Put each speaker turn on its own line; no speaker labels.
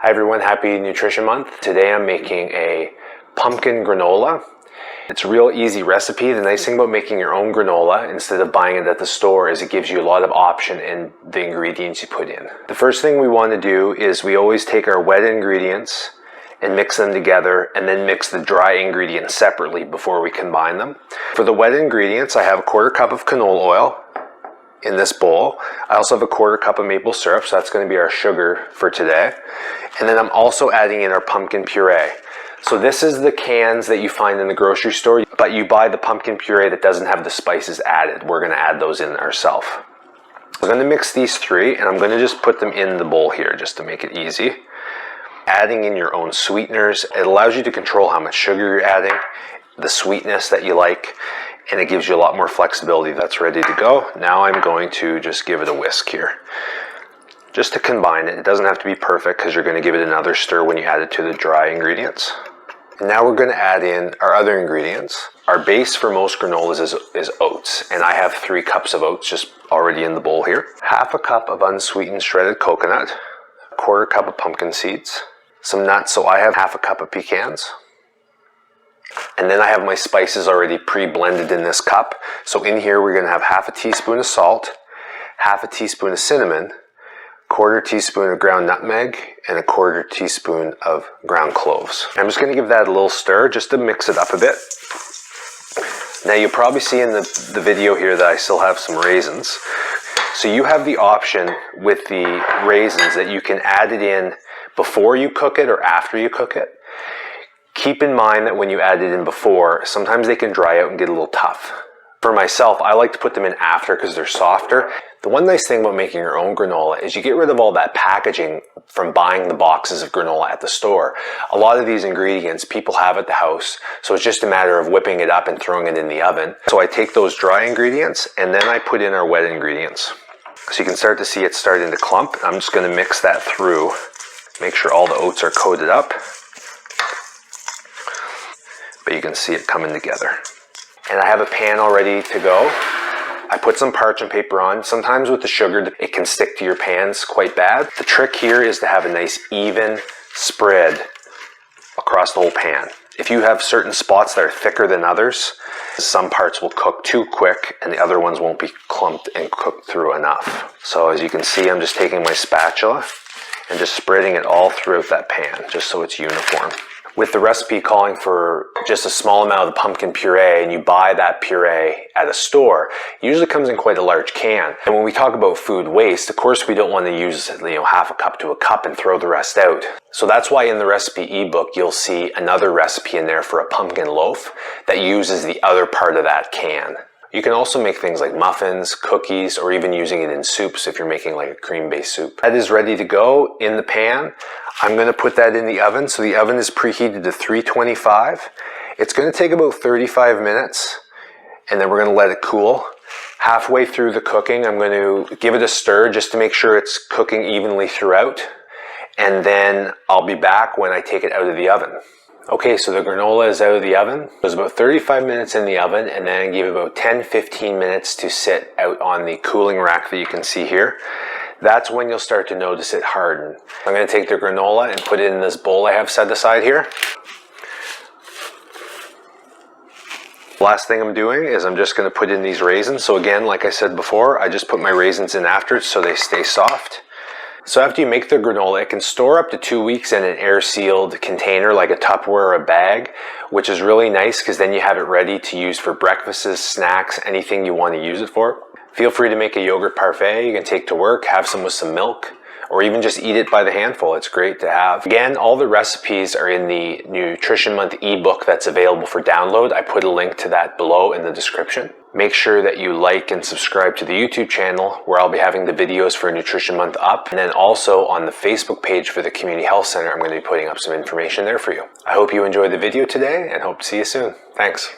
Hi everyone, happy Nutrition Month. Today I'm making a pumpkin granola. It's a real easy recipe. The nice thing about making your own granola instead of buying it at the store is it gives you a lot of option in the ingredients you put in. The first thing we want to do is we always take our wet ingredients and mix them together and then mix the dry ingredients separately before we combine them. For the wet ingredients, I have a 1/4 cup of canola oil in this bowl. I also have a 1/4 cup of maple syrup, so that's going to be our sugar for today. And then I'm also adding in our pumpkin puree. So this is the cans that you find in the grocery store, but you buy the pumpkin puree that doesn't have the spices added. We're going to add those in ourselves. I'm going to mix these three and I'm going to just put them in the bowl here just to make it easy. Adding in your own sweeteners, it allows you to control how much sugar you're adding, the sweetness that you like, and it gives you a lot more flexibility. That's ready to go. Now I'm going to just give it a whisk here. Just to combine it. It doesn't have to be perfect because you're going to give it another stir when you add it to the dry ingredients. And now we're going to add in our other ingredients. Our base for most granolas is oats, and I have 3 cups of oats just already in the bowl here. 1/2 cup of unsweetened shredded coconut, 1/4 cup of pumpkin seeds, some nuts, so I have 1/2 cup of pecans. And then I have my spices already pre-blended in this cup. So in here we're going to have 1/2 teaspoon of salt, 1/2 teaspoon of cinnamon, 1/4 teaspoon of ground nutmeg, and 1/4 teaspoon of ground cloves. I'm just going to give that a little stir just to mix it up a bit. Now you'll probably see in the video here that I still have some raisins. So you have the option with the raisins that you can add it in before you cook it or after you cook it. Keep in mind that when you add it in before, sometimes they can dry out and get a little tough. For myself, I like to put them in after because they're softer. The one nice thing about making your own granola is you get rid of all that packaging from buying the boxes of granola at the store. A lot of these ingredients people have at the house, so it's just a matter of whipping it up and throwing it in the oven. So I take those dry ingredients and then I put in our wet ingredients. So you can start to see it starting to clump. I'm just going to mix that through. Make sure all the oats are coated up. But you can see it coming together. And I have a pan all ready to go. I put some parchment paper on. Sometimes with the sugar, it can stick to your pans quite bad. The trick here is to have a nice even spread across the whole pan. If you have certain spots that are thicker than others, some parts will cook too quick and the other ones won't be clumped and cooked through enough. So as you can see, I'm just taking my spatula and just spreading it all throughout that pan, just so it's uniform. With the recipe calling for just a small amount of the pumpkin puree and you buy that puree at a store, it usually comes in quite a large can. And when we talk about food waste, of course we don't want to use 1/2 cup to a cup and throw the rest out. So that's why in the recipe ebook you'll see another recipe in there for a pumpkin loaf that uses the other part of that can. You can also make things like muffins, cookies, or even using it in soups if you're making like a cream-based soup. That is ready to go in the pan. I'm going to put that in the oven. So the oven is preheated to 325. It's going to take about 35 minutes and then we're going to let it cool. Halfway through the cooking, I'm going to give it a stir just to make sure it's cooking evenly throughout. And then I'll be back when I take it out of the oven. Okay, so the granola is out of the oven. It was about 35 minutes in the oven and then I gave it about 10-15 minutes to sit out on the cooling rack that you can see here. That's when you'll start to notice it harden. I'm going to take the granola and put it in this bowl I have set aside here. Last thing I'm doing is I'm just going to put in these raisins. So again, like I said before, I just put my raisins in after so they stay soft. So after you make the granola, it can store up to 2 weeks in an air-sealed container like a Tupperware or a bag, which is really nice because then you have it ready to use for breakfasts, snacks, anything you want to use it for. Feel free to make a yogurt parfait you can take to work, have some with some milk, or even just eat it by the handful. It's great to have. Again, all the recipes are in the Nutrition Month ebook that's available for download. I put a link to that below in the description. Make sure that you like and subscribe to the YouTube channel where I'll be having the videos for Nutrition Month up. And then also on the Facebook page for the Community Health Center, I'm going to be putting up some information there for you. I hope you enjoyed the video today and hope to see you soon. Thanks.